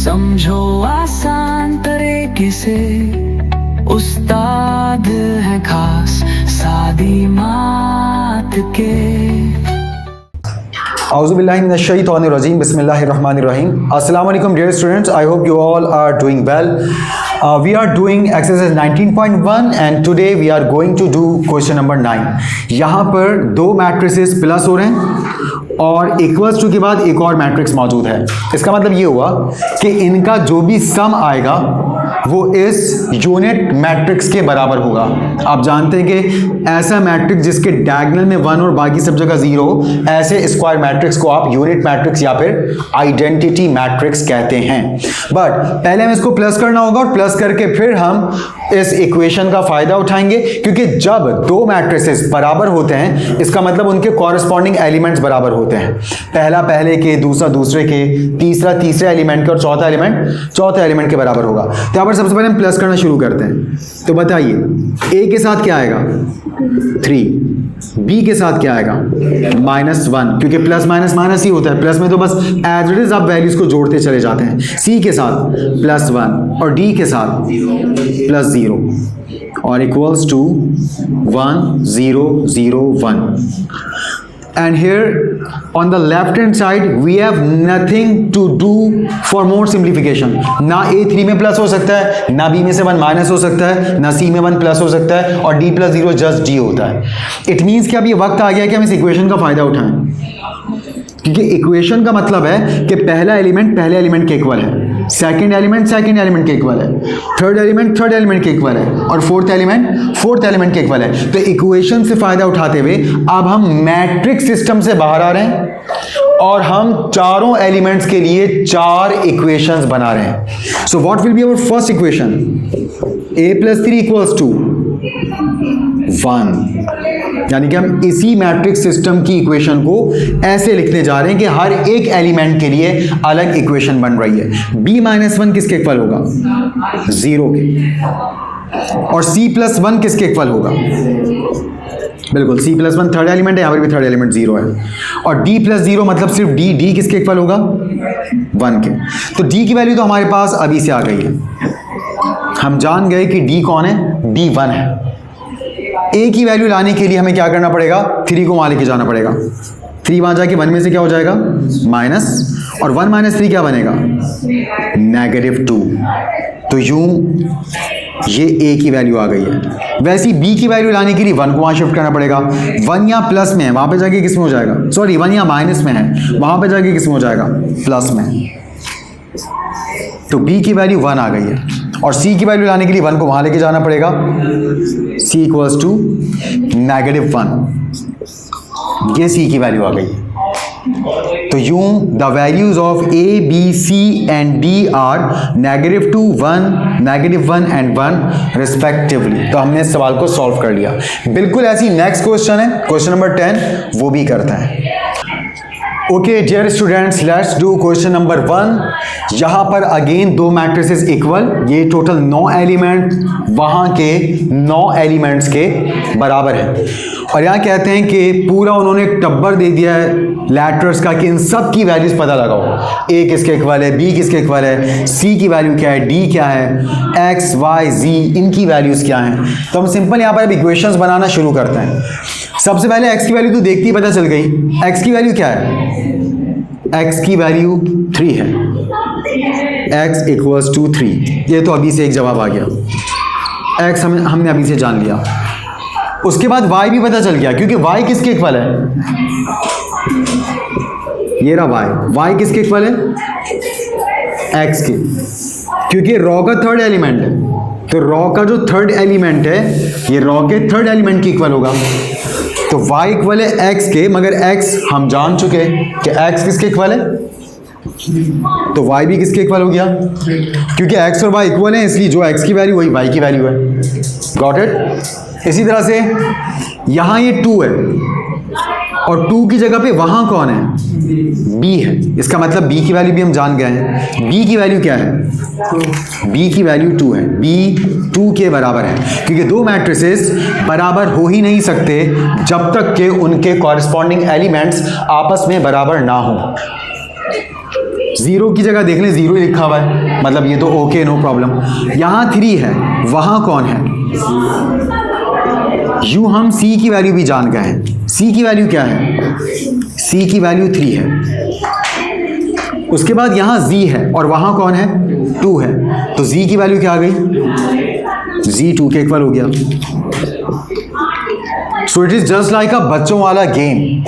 समझो आसान तरीके से, उस्ताद है खास सादी मात के। Auzubillahiminash-shaytanir-rajim. Bismillahir-rahmanir-rahim. Assalamu alaikum dear students. I hope you all are doing well. We are doing exercise 19.1 and today we are going to do question number 9. यहाँ पर दो मैट्रिसेस प्लस हो रहे हैं और इक्वल्स टू के बाद एक और मैट्रिक्स मौजूद है। इसका मतलब ये हुआ कि इनका जो भी सम आएगा वो इस यूनिट मैट्रिक्स के बराबर होगा। आप जानते हैं कि ऐसा मैट्रिक्स जिसके डायगोनल में 1 और बाकी सब जगह 0, ऐसे स्क्वायर मैट्रिक्स को आप यूनिट मैट्रिक्स या फिर आइडेंटिटी मैट्रिक्स कहते हैं। बट पहले हमें इसको प्लस करना होगा और प्लस करके फिर हम इस इक्वेशन का फायदा उठाएंगे, क्योंकि जब दो मैट्रिसेस बराबर होते हैं इसका मतलब उनके कॉरस्पॉन्डिंग एलिमेंट्स बराबर होते हैं। पहला पहले के, दूसरा दूसरे के, तीसरा तीसरे एलिमेंट के और चौथा एलिमेंट चौथे एलिमेंट के बराबर होगा। तो यहाँ पर सबसे पहले हम प्लस करना शुरू करते हैं। तो बताइए a के साथ क्या आएगा 3, b के साथ क्या आएगा -1, क्योंकि प्लस माइनस माइनस ही होता है, प्लस में तो बस एज इट इज आप वैल्यूज को जोड़ते चले जाते हैं। c के साथ +1 और d के साथ +0 और equals to 1 0 0 1। And here on the left hand side we have nothing to do for more simplification. ना a3 में प्लस हो सकता है, ना b में से 1 माइनस हो सकता है, ना c में 1 प्लस हो सकता है और d + 0 जस्ट d होता है। इट मीन्स कि अब ये वक्त आ गया कि हम इस इक्वेशन का फायदा उठाएं, क्योंकि इक्वेशन का मतलब है कि पहला एलिमेंट पहले एलिमेंट के इक्वल है, सेकंड एलिमेंट सेकंड एलिमेंट के इक्वल है, थर्ड एलिमेंट थर्ड एलिमेंट के इक्वल है और फोर्थ एलिमेंट फोर्थ एलिमेंट के इक्वल है। तो इक्वेशन से फायदा उठाते हुए अब हम मैट्रिक्स सिस्टम से बाहर आ रहे हैं और हम चारों एलिमेंट्स के लिए 4 इक्वेशंस बना रहे हैं। So what will be our first equation? a + 3 = 1। यानी कि हम इसी मैट्रिक्स सिस्टम की इक्वेशन को ऐसे लिखने जा रहे हैं कि हर एक एलिमेंट के लिए अलग इक्वेशन बन रही है। b - 1 किसके इक्वल होगा? 0 के। और c + 1 किसके इक्वल होगा? बिल्कुल c + 1 थर्ड एलिमेंट है, यहाँ पर भी थर्ड एलिमेंट 0 है। और d + 0 मतलब सिर्फ d किसके इक्वल होगा? 1 के। तो d की वैल्यू तो हमारे पास अभी से आ गई है। हम जान गए कि d कौन है? d 1 है। a की वैल्यू लाने के लिए हमें क्या करना पड़ेगा? 3 को वहां लेके जाना पड़ेगा। 3 वहां जाके 1 में से क्या हो जाएगा? माइनस, और 1 - 3 क्या बनेगा? -2। तो यूं ये a की वैल्यू आ गई है। वैसे ही b की वैल्यू लाने के लिए 1 को वहां शिफ्ट करना पड़ेगा। 1 यहाँ प्लस में है, वहां पे जाके किस में हो जाएगा? सॉरी 1 यहाँ माइनस में है, वहां पे जाके किस में हो जाएगा? प्लस में। तो b की वैल्यू 1 आ गई है और c की वैल्यू लाने के लिए 1 को वहां लेके जाना पड़ेगा। c = -1। ये c की वैल्यू आ गई है। तो यूं the values of a, b, c and d are -2, 1, -1 and 1 respectively. तो हमने इस सवाल को सॉल्व कर लिया। बिल्कुल ऐसी नेक्स्ट क्वेश्चन है, क्वेश्चन नंबर 10, वो भी करता है। Okay dear students, let's do question number 1। यहाँ पर अगेन दो मैट्रिसेस इक्वल, ये टोटल 9 एलिमेंट वहाँ के 9 एलिमेंट्स के बराबर है। और यहाँ कहते हैं कि पूरा उन्होंने टब्बर दे दिया है लेटर्स का कि इन सब की वैल्यूज पता लगाओ। a किसके इक्वल है, b किसके इक्वल है, c की वैल्यू क्या है, d क्या है, x, y, z इनकी वैल्यूज क्या हैं। तो हम सिंपल यहाँ पर अब इक्वेशंस बनाना शुरू करते हैं। सबसे पहले x की वैल्यू तो देखते ही पता चल गई। x की वैल्यू क्या है? x की वैल्यू 3 है। x = 3। ये तो अभी से एक जवाब आ गया। x हमने अभी से जान लिया। उसके बाद y भी पता चल गया, क्योंकि y किसके इक्वल है? ये रहा y किसके इक्वल है? x के, क्योंकि रॉ का थर्ड एलिमेंट है। तो रॉ का जो थर्ड एलिमेंट है ये रॉ के थर्ड एलिमेंट के इक्वल होगा। तो y इक्वल है x के, मगर x हम जान चुके कि x किसके इक्वल है, तो y भी किसके इक्वल हो गया? क्योंकि x और y इक्वल हैं, इसलिए जो x की वैल्यू वही y की वैल्यू है। Got it? इसी तरह से यहाँ ये 2 है और 2 की जगह पे वहाँ कौन है? b है। इसका मतलब b की वैल्यू भी हम जान गए हैं। b की वैल्यू क्या है? b की वैल्यू 2 है। b 2 के बराबर है, क्योंकि दो मैट्रिसेस बराबर हो ही नहीं सकते जब तक कि उनके कॉरस्पॉन्डिंग एलिमेंट्स आपस में बराबर ना हो। जीरो की जगह देख लें, जीरो ही लिखा हुआ है, मतलब ये तो ओके, नो प्रॉब्लम। यहाँ 3 है, वहाँ कौन है? यूँ हम C की वैल्यू भी जान गए हैं। C की वैल्यू क्या है? C की वैल्यू 3 है। उसके बाद यहाँ Z है और वहाँ कौन है? 2 है। तो Z की वैल्यू क्या आ गई? Z 2 के इक्वल हो गया। So it is just like अ बच्चों वाला गेम।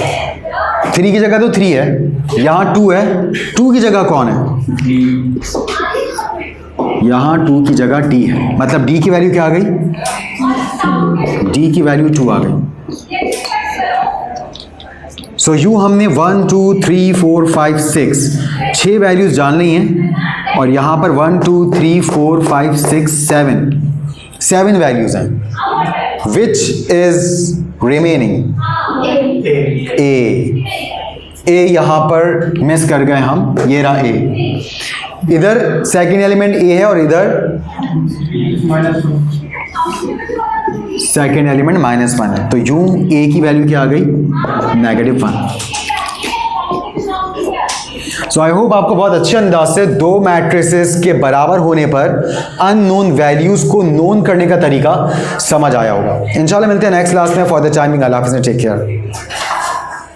3 की जगह तो 3 है, यहाँ 2 है, 2 की जगह कौन है? यहाँ 2 की जगह D है, मतलब D की वैल्यू क्या आ गई? D की वैल्यू 2 आ गई। सो यूँ हमने 1 2 3 4 5 6 6 वैल्यूज जान ली हैं और यहाँ पर 1 2 3 4 5 6 7 वैल्यूज हैं। Which is remaining? ए यहाँ पर मिस कर गए हम, ये रहा ए। इधर सेकंड एलिमेंट ए है और इधर सेकेंड एलिमेंट -1 है। तो यूं ए की वैल्यू क्या आ गई? -1। सो आई होप आपको बहुत अच्छे अंदाज से दो मैट्रिसेस के बराबर होने पर अननोन वैल्यूज को नोन करने का तरीका समझ आया होगा। इंशाल्लाह मिलते हैं नेक्स्ट क्लास में। फॉर द टाइमिंग अल्लाह हाफिज़, टेक केयर।